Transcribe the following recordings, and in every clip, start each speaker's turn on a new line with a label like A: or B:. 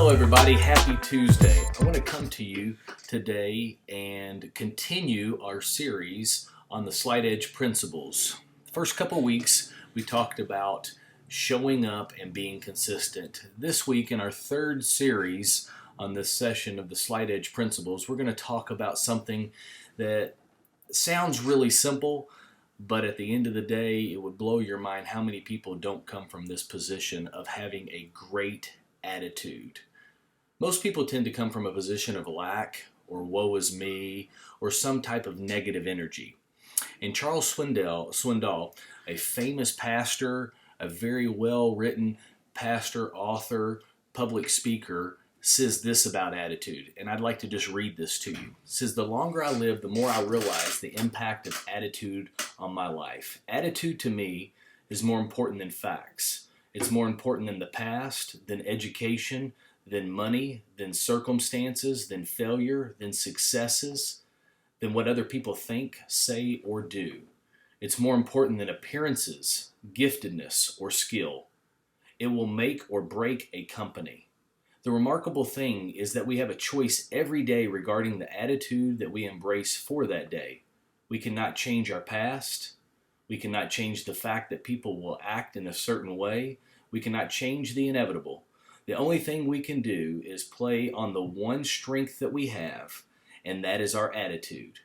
A: Hello everybody, happy Tuesday. I want to come to you today and continue our series on the Slight Edge Principles. First couple weeks we talked about showing up and being consistent. This week in our third series on this session of the Slight Edge Principles, we're going to talk about something that sounds really simple, but at the end of the day it would blow your mind how many people don't come from this position of having a great attitude. Most people tend to come from a position of lack or woe is me or some type of negative energy. And Charles Swindoll, a famous pastor, a very well-written pastor, author, public speaker, says this about attitude. And I'd like to just read this to you. It says, "The longer I live, the more I realize the impact of attitude on my life. Attitude to me is more important than facts. It's more important than the past, than education, than money, than circumstances, than failure, than successes, than what other people think, say, or do. It's more important than appearances, giftedness, or skill. It will make or break a company. The remarkable thing is that we have a choice every day regarding the attitude that we embrace for that day. We cannot change our past. We cannot change the fact that people will act in a certain way. We cannot change the inevitable. The only thing we can do is play on the one strength that we have, and that is our attitude.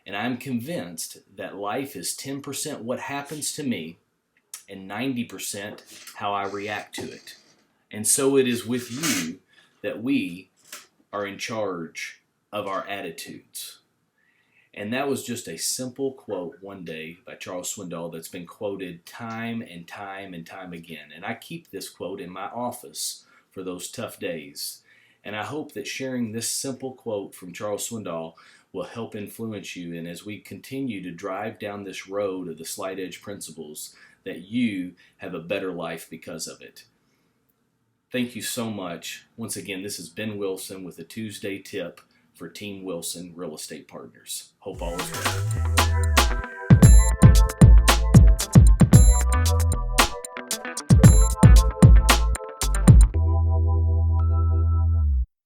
A: And I'm convinced that life is 10% what happens to me and 90% how I react to it. And so it is with you that we are in charge of our attitudes." And that was just a simple quote one day by Charles Swindoll that's been quoted time and time and time again. And I keep this quote in my office for those tough days. And I hope that sharing this simple quote from Charles Swindoll will help influence you. And as we continue to drive down this road of the Slight Edge Principles, that you have a better life because of it. Thank you so much. Once again, this is Ben Wilson with a Tuesday tip for Team Wilson Real Estate Partners. Hope all is well.